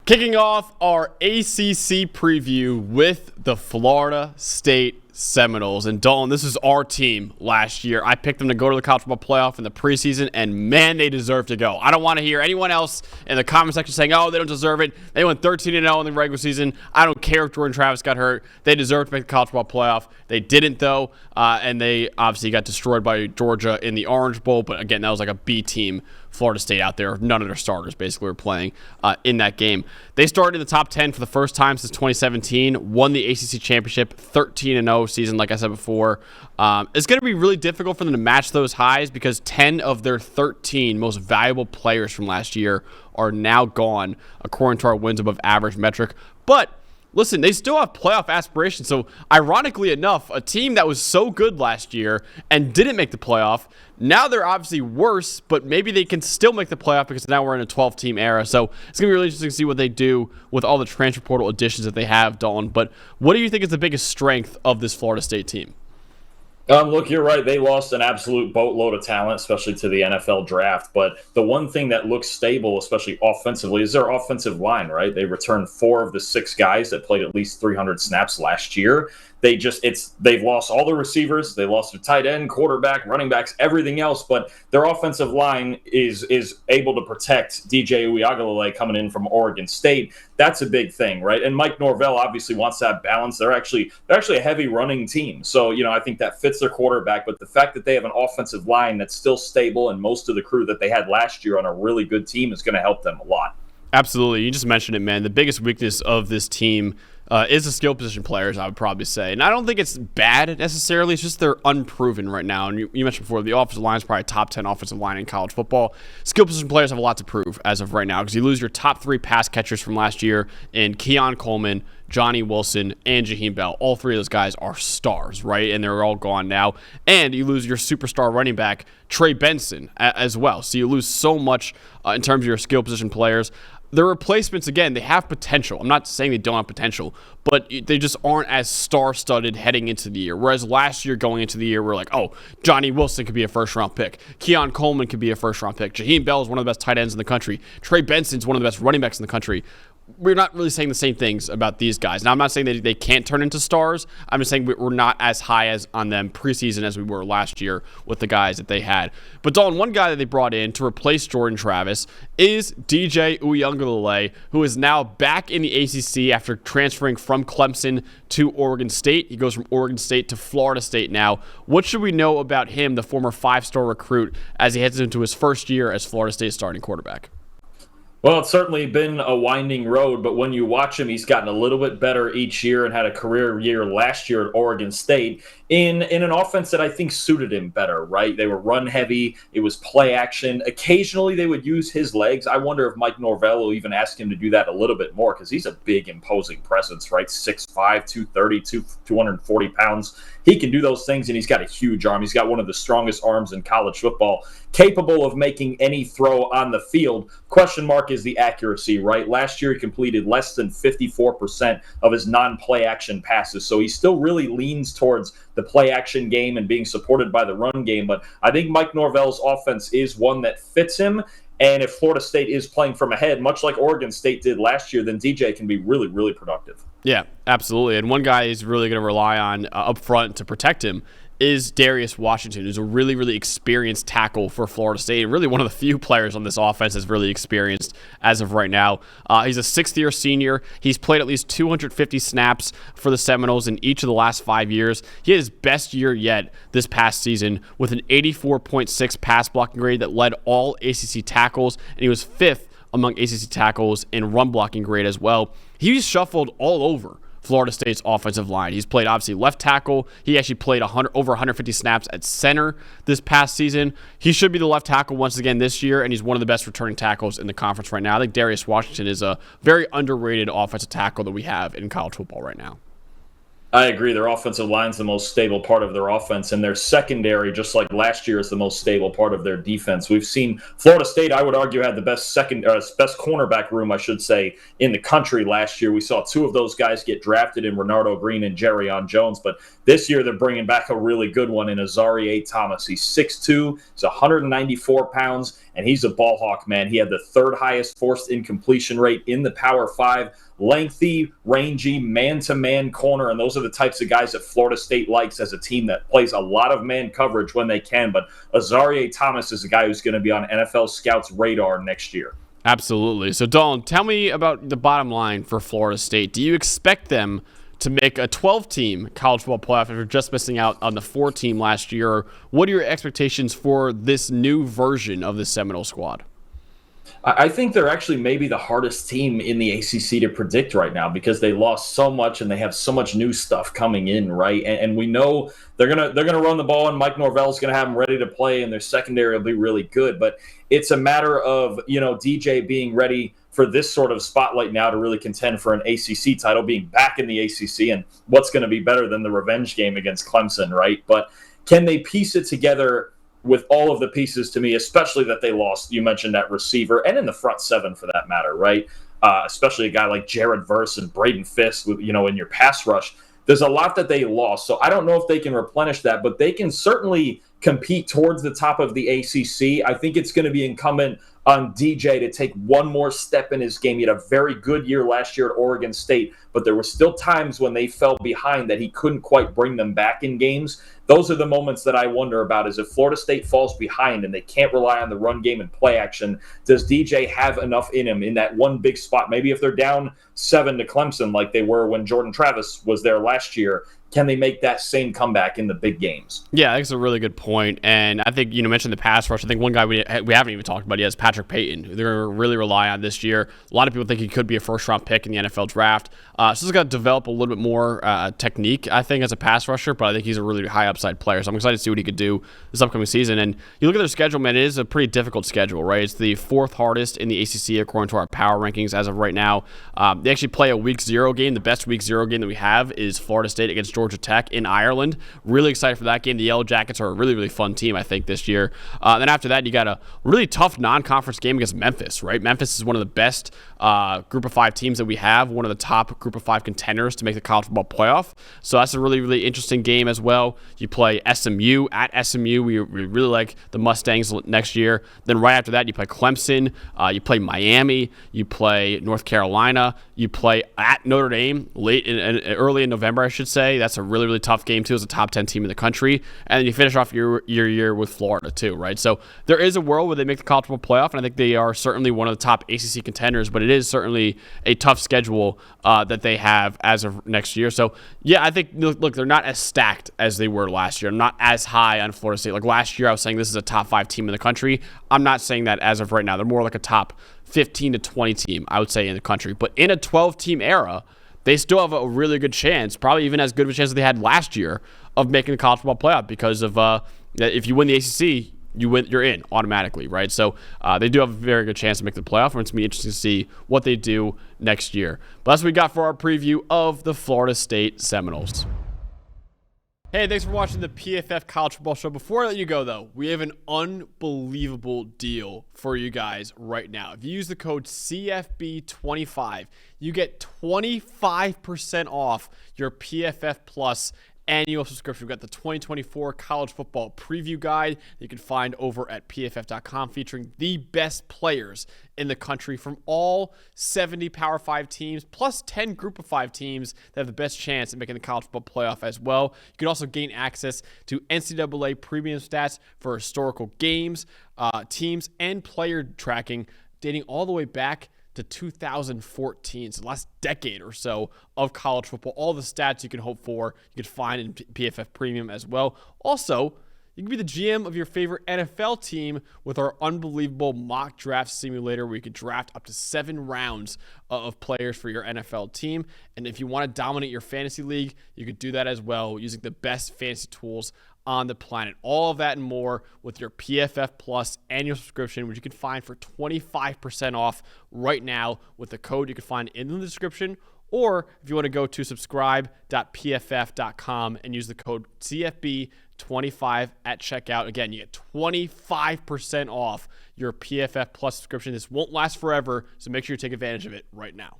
Kicking off our ACC preview with the Florida State Seminoles. And Dalton, this is our team last year. I picked them to go to the college football playoff in the preseason, and man, they deserve to go. I don't want to hear anyone else in the comment section saying, oh, they don't deserve it. They went 13-0 in the regular season. I don't care if Jordan Travis got hurt. They deserve to make the college football playoff. They didn't, though, and they obviously got destroyed by Georgia in the Orange Bowl. But again, that was like a B team. Florida State out there. None of their starters basically were playing in that game. They started in the top 10 for the first time since 2017, won the ACC championship, 13-0 season, like I said before. It's going to be really difficult for them to match those highs because 10 of their 13 most valuable players from last year are now gone, according to our wins above average metric. But listen, they still have playoff aspirations. So, ironically enough, a team that was so good last year and didn't make the playoff, now they're obviously worse, but maybe they can still make the playoff because now we're in a 12-team era. So, it's going to be really interesting to see what they do with all the transfer portal additions that they have, Dalton. But what do you think is the biggest strength of this Florida State team? Look, you're right. They lost an absolute boatload of talent, especially to the NFL draft. But the one thing that looks stable, especially offensively, is their offensive line, right? They returned 4 of the 6 guys that played at least 300 snaps last year. They've lost all the receivers. They lost their tight end, quarterback, running backs, everything else. But their offensive line is able to protect DJ Uiagalelei coming in from Oregon State. That's a big thing, right? And Mike Norvell obviously wants that balance. They're actually a heavy running team. So, I think that fits their quarterback. But the fact that they have an offensive line that's still stable and most of the crew that they had last year on a really good team is going to help them a lot. Absolutely. You just mentioned it, man. The biggest weakness of this team is the skill position players, I would probably say. And I don't think it's bad necessarily. It's just they're unproven right now. And you mentioned before, the offensive line is probably a top 10 offensive line in college football. Skill position players have a lot to prove as of right now because you lose your top 3 pass catchers from last year in Keon Coleman, Johnny Wilson, and Jaheim Bell. All 3 of those guys are stars, right? And they're all gone now. And you lose your superstar running back, Trey Benson, as well. So you lose so much in terms of your skill position players. The replacements, again, they have potential. I'm not saying they don't have potential, but they just aren't as star-studded heading into the year. Whereas last year going into the year, we're like, oh, Johnny Wilson could be a first-round pick. Keon Coleman could be a first-round pick. Jaheim Bell is one of the best tight ends in the country. Trey Benson's one of the best running backs in the country. We're not really saying the same things about these guys. Now, I'm not saying that they can't turn into stars. I'm just saying we're not as high as on them preseason as we were last year with the guys that they had. But, Dalton, one guy that they brought in to replace Jordan Travis is DJ Uiagalelei, who is now back in the ACC after transferring from Clemson to Oregon State. He goes from Oregon State to Florida State now. What should we know about him, the former 5-star recruit, as he heads into his first year as Florida State's starting quarterback? Well, it's certainly been a winding road, but when you watch him, he's gotten a little bit better each year and had a career year last year at Oregon State in an offense that I think suited him better, right? They were run heavy. It was play action. Occasionally, they would use his legs. I wonder if Mike Norvell will even ask him to do that a little bit more because he's a big, imposing presence, right? 6'5", 230, 240 pounds. He can do those things, and he's got a huge arm. He's got one of the strongest arms in college football, capable of making any throw on the field. Question mark is the accuracy, right? Last year, he completed less than 54% of his non-play action passes, so he still really leans towards the play action game and being supported by the run game. But I think Mike Norvell's offense is one that fits him. And if Florida State is playing from ahead, much like Oregon State did last year, then DJ can be really, really productive. Yeah, absolutely. And one guy he's really going to rely on up front to protect him is Darius Washington, who's a really, really experienced tackle for Florida State, and really one of the few players on this offense that's really experienced as of right now. He's a 6th-year senior. He's played at least 250 snaps for the Seminoles in each of the last 5 years. He had his best year yet this past season with an 84.6 pass blocking grade that led all ACC tackles, and he was 5th among ACC tackles in run blocking grade as well. He's shuffled all over Florida State's offensive line. He's played obviously left tackle. He actually played over 150 snaps at center this past season. He should be the left tackle once again this year, and he's one of the best returning tackles in the conference right now. I think Darius Washington is a very underrated offensive tackle that we have in college football right now. I agree. Their offensive line's the most stable part of their offense, and their secondary, just like last year, is the most stable part of their defense. We've seen Florida State, I would argue, had the best best cornerback room, I should say, in the country last year. We saw two of those guys get drafted in Renardo Green and Jerryon Jones, but this year they're bringing back a really good one in Azareye'h Thomas. He's 6'2", he's 194 pounds, and he's a ball hawk, man. He had the third highest forced incompletion rate in the Power 5. Lengthy, rangy, man-to-man corner, and those are the types of guys that Florida State likes as a team that plays a lot of man coverage when they can. But Azareye'h Thomas is a guy who's going to be on NFL Scouts' radar next year. Absolutely. So, Dalton, tell me about the bottom line for Florida State. Do you expect them to make a 12-team college football playoff after just missing out on the 4-team last year? Or what are your expectations for this new version of the Seminole squad? I think they're actually maybe the hardest team in the ACC to predict right now because they lost so much and they have so much new stuff coming in, right? And we know they're gonna run the ball, and Mike Norvell's gonna have them ready to play, and their secondary will be really good. But it's a matter of DJ being ready for this sort of spotlight now to really contend for an ACC title, being back in the ACC, and what's going to be better than the revenge game against Clemson, right? But can they piece it together with all of the pieces, to me, especially that they lost? You mentioned that receiver, and in the front seven for that matter, right? Especially a guy like Jared Verse and Braden Fisk, in your pass rush. There's a lot that they lost, so I don't know if they can replenish that, but they can certainly compete towards the top of the ACC. I think it's going to be incumbent on DJ to take one more step in his game. He had a very good year last year at Oregon State, but there were still times when they fell behind that he couldn't quite bring them back in games. Those are the moments that I wonder about, is if Florida State falls behind and they can't rely on the run game and play action, does DJ have enough in him in that one big spot? Maybe if they're down 7 to Clemson like they were when Jordan Travis was there last year, can they make that same comeback in the big games? Yeah, I think it's a really good point. And I think, mentioned the pass rush. I think one guy we haven't even talked about yet is Patrick Payton, who they're going to really rely on this year. A lot of people think he could be a first-round pick in the NFL draft. So he's got to develop a little bit more technique, I think, as a pass rusher, but I think he's a really high upside player. So I'm excited to see what he could do this upcoming season. And you look at their schedule, man, it is a pretty difficult schedule, right? It's the 4th hardest in the ACC according to our power rankings as of right now. They actually play a Week 0 game. The best Week 0 game that we have is Florida State against Georgia Tech in Ireland. Really excited for that game. The Yellow Jackets are a really, really fun team, I think, this year. Then after that, you got a really tough non-conference game against Memphis, right? Memphis is one of the best Group of 5 teams that we have, one of the top Group of 5 contenders to make the college football playoff. So that's a really, really interesting game as well. You play SMU at SMU. We really like the Mustangs next year. Then right after that, you play Clemson. You play Miami. You play North Carolina. You play at Notre Dame early in November, I should say. That's a really, really tough game, too, as a top 10 team in the country. And then you finish off your year with Florida, too, right? So there is a world where they make the college football playoff, and I think they are certainly one of the top ACC contenders, but it is certainly a tough schedule that they have as of next year. So, yeah, I think, look, they're not as stacked as they were last year. I'm not as high on Florida State. Like last year, I was saying this is a top 5 team in the country. I'm not saying that as of right now. They're more like a top 15 to 20 team, I would say, in the country. But in a 12-team era, they still have a really good chance, probably even as good of a chance as they had last year, of making the college football playoff because of if you win the ACC, you're in automatically, right? So they do have a very good chance to make the playoff, and it's going to be interesting to see what they do next year. But that's what we got for our preview of the Florida State Seminoles. Hey, thanks for watching the PFF College Football Show. Before I let you go, though, we have an unbelievable deal for you guys right now. If you use the code CFB25, you get 25% off your PFF Plus annual subscription. We've got the 2024 College Football Preview Guide that you can find over at pff.com, featuring the best players in the country from all 70 Power 5 teams, plus 10 Group of 5 teams that have the best chance at making the college football playoff as well. You can also gain access to NCAA premium stats for historical games, teams, and player tracking dating all the way back to 2014, so the last decade or so of college football. All the stats you can hope for, you can find in PFF Premium as well. Also, you can be the GM of your favorite NFL team with our unbelievable mock draft simulator where you can draft up to 7 rounds of players for your NFL team. And if you want to dominate your fantasy league, you could do that as well using the best fantasy tools on the planet. All of that and more with your PFF Plus annual subscription, which you can find for 25% off right now with the code you can find in the description Or if you want to go to subscribe.pff.com and use the code CFB25 at checkout. Again, you get 25% off your PFF Plus subscription. This won't last forever, so make sure you take advantage of it right now.